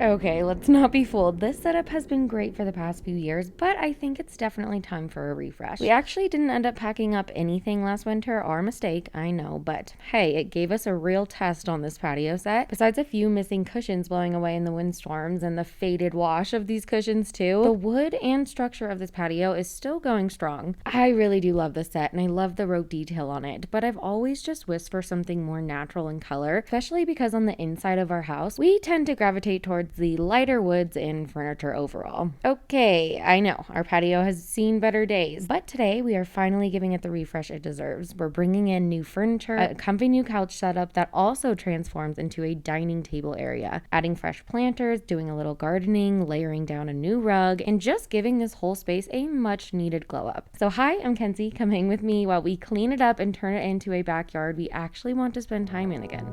Okay, let's not be fooled. This setup has been great for the past few years, but I think it's definitely time for a refresh. We actually didn't end up packing up anything last winter, our mistake, I know, but hey, it gave us a real test on this patio set. Besides a few missing cushions blowing away in the windstorms and the faded wash of these cushions too, the wood and structure of this patio is still going strong. I really do love this set and I love the rope detail on it, but I've always just wished for something more natural in color, especially because on the inside of our house, we tend to gravitate towards the lighter woods in furniture overall. Okay, I know, our patio has seen better days, but today we are finally giving it the refresh it deserves. We're bringing in new furniture, a comfy new couch setup that also transforms into a dining table area, adding fresh planters, doing a little gardening, layering down a new rug, and just giving this whole space a much needed glow up. So hi, I'm Kenzie. Come hang with me while we clean it up and turn it into a backyard we actually want to spend time in again.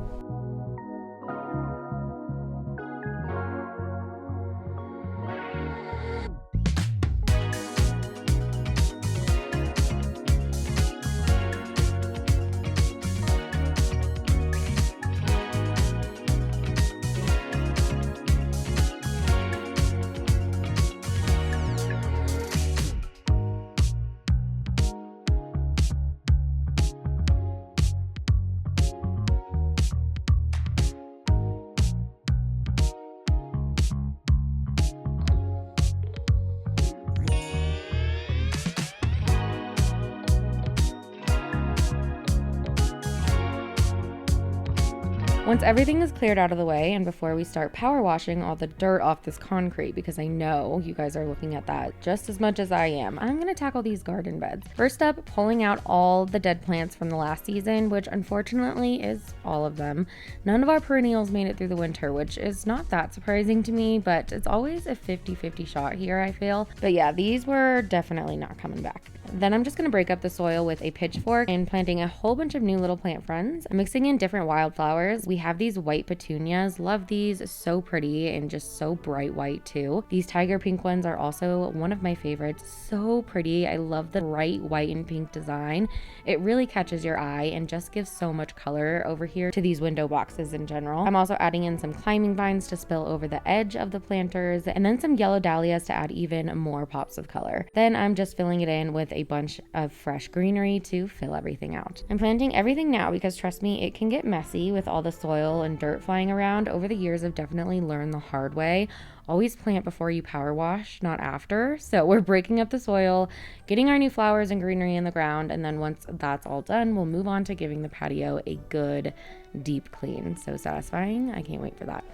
Once everything is cleared out of the way and before we start power washing all the dirt off this concrete, because I know you guys are looking at that just as much as I am, I'm going to tackle these garden beds. First up, pulling out all the dead plants from the last season, which unfortunately is all of them. None of our perennials made it through the winter, which is not that surprising to me, but it's always a 50-50 shot here, I feel. But yeah, these were definitely not coming back. Then I'm just going to break up the soil with a pitchfork and planting a whole bunch of new little plant friends. I'm mixing in different wildflowers. We have these white petunias. Love these. So pretty and just so bright white too. These tiger pink ones are also one of my favorites. So pretty. I love the bright white and pink design. It really catches your eye and just gives so much color over here to these window boxes in general. I'm also adding in some climbing vines to spill over the edge of the planters and then some yellow dahlias to add even more pops of color. Then I'm just filling it in with a bunch of fresh greenery to fill everything out. I'm planting everything now because trust me, it can get messy with all the soil and dirt flying around. Over the years, I've definitely learned the hard way. Always plant before you power wash, not after. So we're breaking up the soil, getting our new flowers and greenery in the ground, and then once that's all done, we'll move on to giving the patio a good deep clean. So satisfying. I can't wait for that.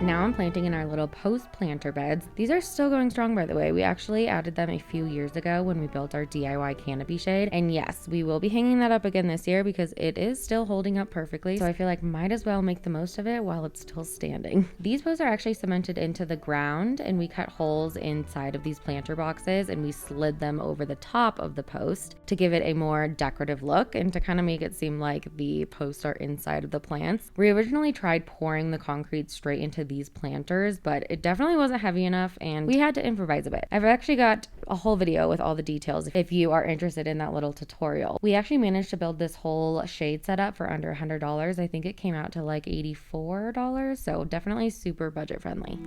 Now I'm planting in our little post planter beds. These are still going strong, by the way. We actually added them a few years ago when we built our DIY canopy shade. And yes, we will be hanging that up again this year because it is still holding up perfectly. So I feel like might as well make the most of it while it's still standing. These posts are actually cemented into the ground and we cut holes inside of these planter boxes and we slid them over the top of the post to give it a more decorative look and to kind of make it seem like the posts are inside of the plants. We originally tried pouring the concrete straight into these planters, but it definitely wasn't heavy enough and we had to improvise a bit. I've actually got a whole video with all the details if you are interested in that little tutorial. We actually managed to build this whole shade setup for under $100. I think it came out to like $84, so definitely super budget friendly.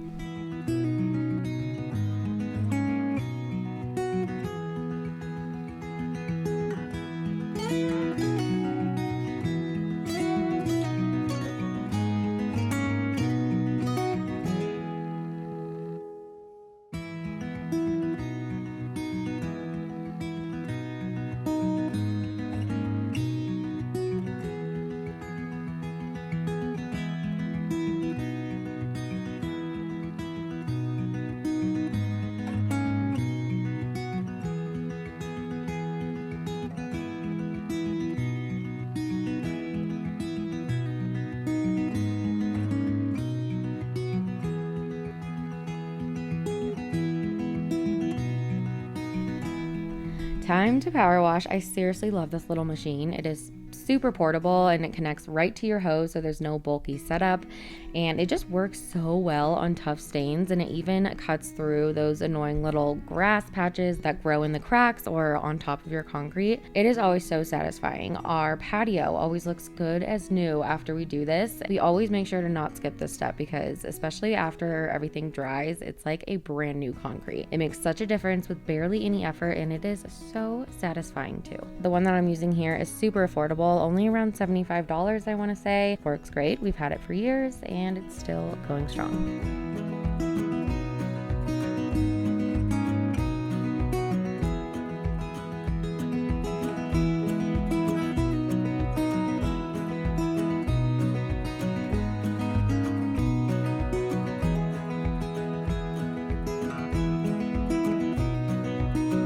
Time to power wash. I seriously love this little machine. It is super portable and it connects right to your hose, so there's no bulky setup, and it just works so well on tough stains, and it even cuts through those annoying little grass patches that grow in the cracks or on top of your concrete. It is always so satisfying. Our patio always looks good as new after we do this. We always make sure to not skip this step because especially after everything dries, it's like a brand new concrete. It makes such a difference with barely any effort, and it is so satisfying too. The one that I'm using here is super affordable, only around $75 I want to say. Works great. We've had it for years and it's still going strong.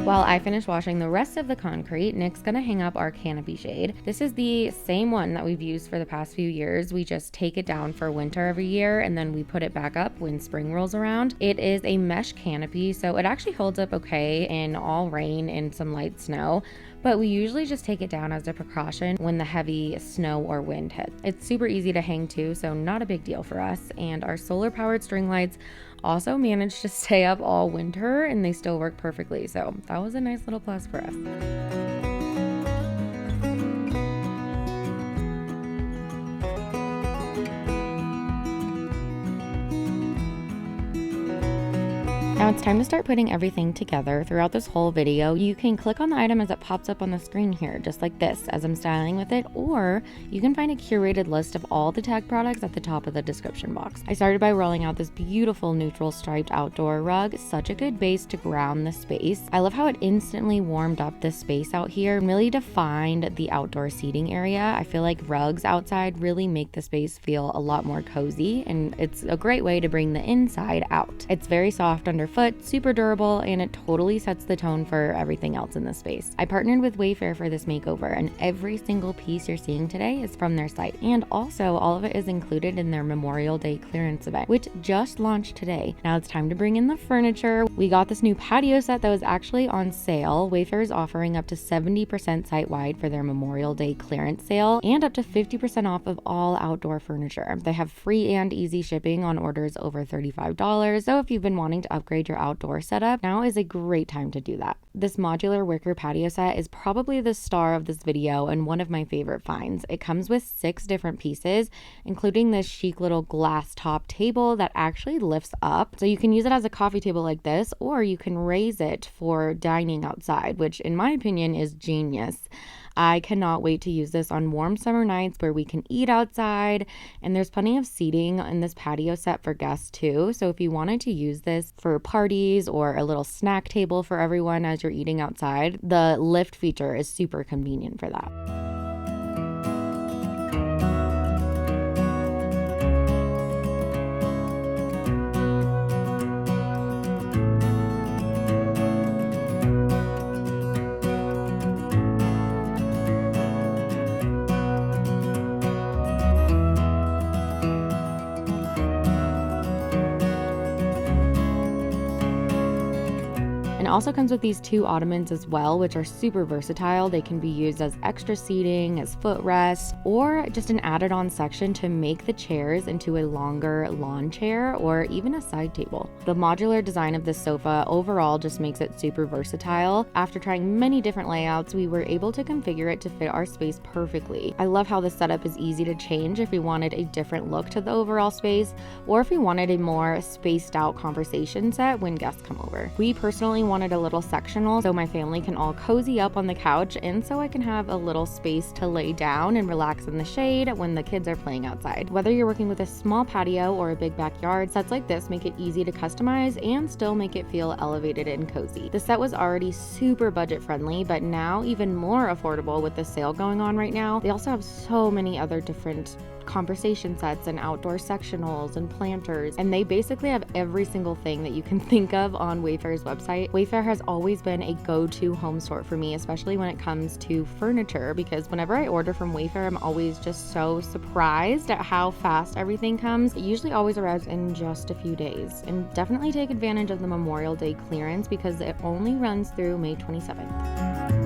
While I finish washing the rest of the concrete, Nick's gonna hang up our canopy shade. This is the same one that we've used for the past few years. We just take it down for winter every year and then we put it back up when spring rolls around. It is a mesh canopy, so it actually holds up okay in all rain and some light snow, but we usually just take it down as a precaution when the heavy snow or wind hits. It's super easy to hang too, so not a big deal for us. And our solar powered string lights also managed to stay up all winter and they still work perfectly, so that was a nice little plus for us. Now it's time to start putting everything together. Throughout this whole video, you can click on the item as it pops up on the screen here, just like this, as I'm styling with it, or you can find a curated list of all the tag products at the top of the description box. I started by rolling out this beautiful neutral striped outdoor rug, such a good base to ground the space. I love how it instantly warmed up this space out here and really defined the outdoor seating area. I feel like rugs outside really make the space feel a lot more cozy, and it's a great way to bring the inside out. It's very soft underfoot, super durable, and it totally sets the tone for everything else in the space. I partnered with Wayfair for this makeover, and every single piece you're seeing today is from their site, and also all of it is included in their Memorial Day clearance event, which just launched today. Now it's time to bring in the furniture. We got this new patio set that was actually on sale. Wayfair is offering up to 70% site-wide for their Memorial Day clearance sale and up to 50% off of all outdoor furniture. They have free and easy shipping on orders over $35, so if you've been wanting to upgrade your outdoor setup, now is a great time to do that. This modular wicker patio set is probably the star of this video and one of my favorite finds. It comes with 6 different pieces, including this chic little glass top table that actually lifts up. So you can use it as a coffee table like this, or you can raise it for dining outside, which in my opinion is genius. I cannot wait to use this on warm summer nights where we can eat outside, and there's plenty of seating in this patio set for guests too. So if you wanted to use this for parties or a little snack table for everyone as you're eating outside, the lift feature is super convenient for that. Also comes with these 2 ottomans as well, which are super versatile. They can be used as extra seating, as footrests, or just an added on section to make the chairs into a longer lawn chair or even a side table. The modular design of this sofa overall just makes it super versatile. After trying many different layouts, we were able to configure it to fit our space perfectly. I love how the setup is easy to change if we wanted a different look to the overall space, or if we wanted a more spaced out conversation set when guests come over. We personally wanted a little sectional so my family can all cozy up on the couch, and so I can have a little space to lay down and relax in the shade when the kids are playing outside. Whether you're working with a small patio or a big backyard, sets like this make it easy to customize and still make it feel elevated and cozy. The set was already super budget friendly, but now even more affordable with the sale going on right now. They also have so many other different conversation sets and outdoor sectionals and planters, and they basically have every single thing that you can think of on Wayfair's website. Wayfair has always been a go-to home store for me, especially when it comes to furniture, because whenever I order from Wayfair, I'm always just so surprised at how fast everything comes. It usually always arrives in just a few days, and definitely take advantage of the Memorial Day clearance because it only runs through May 27th.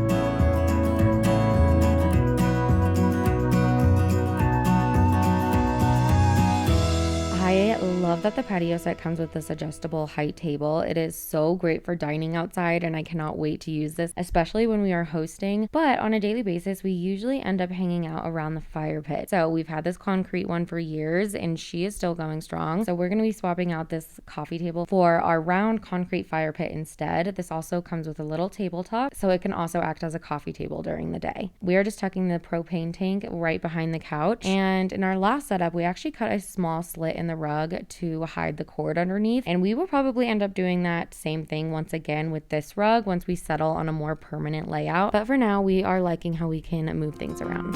I love that the patio set comes with this adjustable height table. It is so great for dining outside, and I cannot wait to use this, especially when we are hosting. But on a daily basis, we usually end up hanging out around the fire pit. So we've had this concrete one for years, and she is still going strong. So we're going to be swapping out this coffee table for our round concrete fire pit instead. This also comes with a little tabletop, so it can also act as a coffee table during the day. We are just tucking the propane tank right behind the couch, and in our last setup, we actually cut a small slit in the rug to hide the cord underneath, and we will probably end up doing that same thing once again with this rug once we settle on a more permanent layout. But for now, we are liking how we can move things around.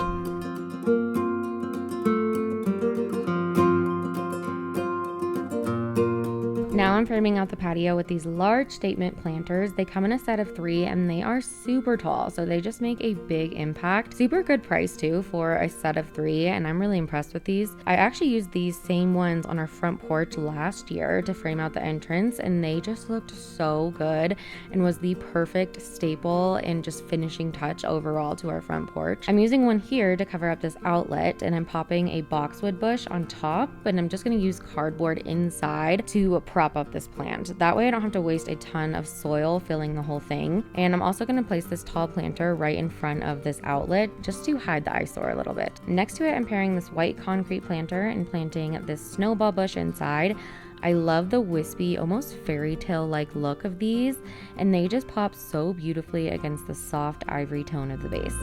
Now I'm framing out the patio with these large statement planters. They come in a set of 3 and they are super tall, so they just make a big impact. Super good price too for a set of 3, and I'm really impressed with these. I actually used these same ones on our front porch last year to frame out the entrance, and they just looked so good and was the perfect staple and just finishing touch overall to our front porch. I'm using one here to cover up this outlet, and I'm popping a boxwood bush on top, and I'm just going to use cardboard inside to prop up this plant. That way I don't have to waste a ton of soil filling the whole thing. And I'm also going to place this tall planter right in front of this outlet just to hide the eyesore a little bit. Next to it, I'm pairing this white concrete planter and planting this snowball bush inside. I love the wispy, almost fairy tale like look of these, and they just pop so beautifully against the soft ivory tone of the base.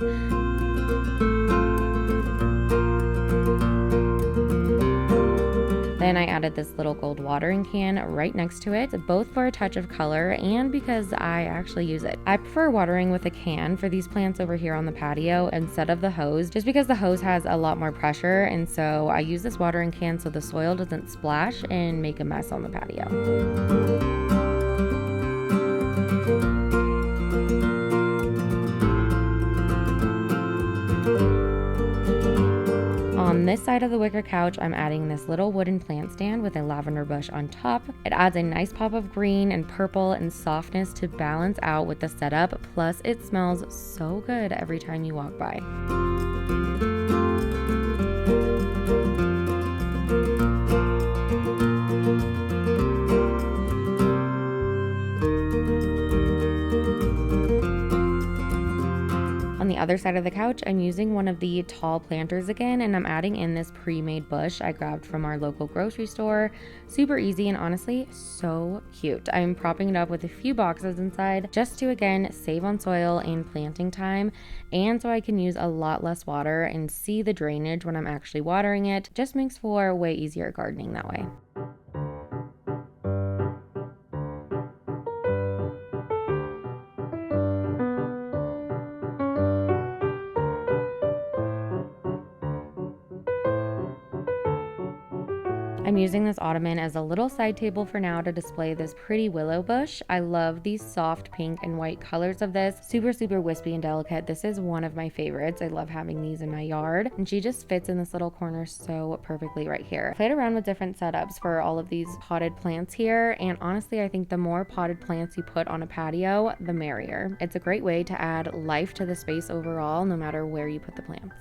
Then I added this little gold watering can right next to it, both for a touch of color and because I actually use it. I prefer watering with a can for these plants over here on the patio instead of the hose, just because the hose has a lot more pressure, and so I use this watering can so the soil doesn't splash and make a mess on the patio. On this side of the wicker couch, I'm adding this little wooden plant stand with a lavender bush on top. It adds a nice pop of green and purple and softness to balance out with the setup, plus it smells so good every time you walk by. On the other side of the couch, I'm using one of the tall planters again, and I'm adding in this pre-made bush I grabbed from our local grocery store. Super easy and honestly so cute. I'm propping it up with a few boxes inside just to again save on soil and planting time, and so I can use a lot less water and see the drainage when I'm actually watering it. Just makes for way easier gardening that way. I'm using this ottoman as a little side table for now to display this pretty willow bush. I love these soft pink and white colors of this. Super wispy and delicate. This is one of my favorites. I love having these in my yard, and she just fits in this little corner so perfectly right here. I played around with different setups for all of these potted plants here, and honestly I think the more potted plants you put on a patio, the merrier. It's a great way to add life to the space overall, no matter where you put the plants.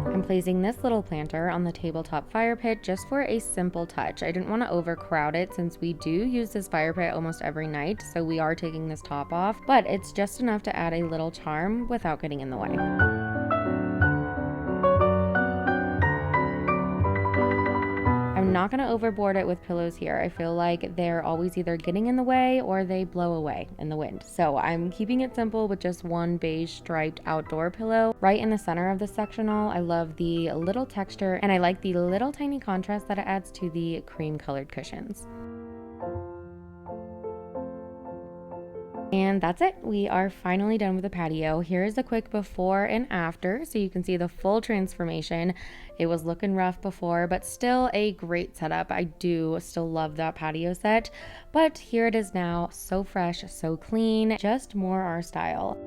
I'm placing this little planter on the tabletop fire pit just for a simple touch. I didn't want to overcrowd it since we do use this fire pit almost every night, so we are taking this top off, but it's just enough to add a little charm without getting in the way. I'm not going to overboard it with pillows here. I feel like they're always either getting in the way or they blow away in the wind. So I'm keeping it simple with just one beige striped outdoor pillow right in the center of the sectional. I love the little texture, and I like the little tiny contrast that it adds to the cream colored cushions. And that's it. We are finally done with the patio. Here's a quick before and after so you can see the full transformation. It was looking rough before, but still a great setup. I do still love that patio set, but here it is now, so fresh, so clean, just more our style.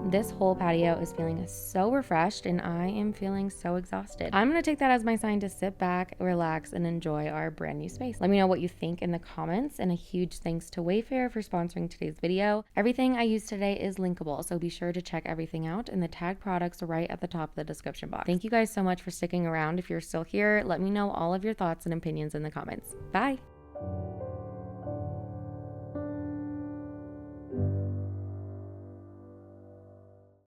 This whole patio is feeling so refreshed and I am feeling so exhausted. I'm gonna take that as my sign to sit back, relax, and enjoy our brand new space. Let me know what you think in the comments, and a huge thanks to Wayfair for sponsoring today's video. Everything I used today is linkable, so be sure to check everything out, and the tag products are right at the top of the description box. Thank you guys so much for sticking around. If you're still here, let me know all of your thoughts and opinions in the comments. Bye!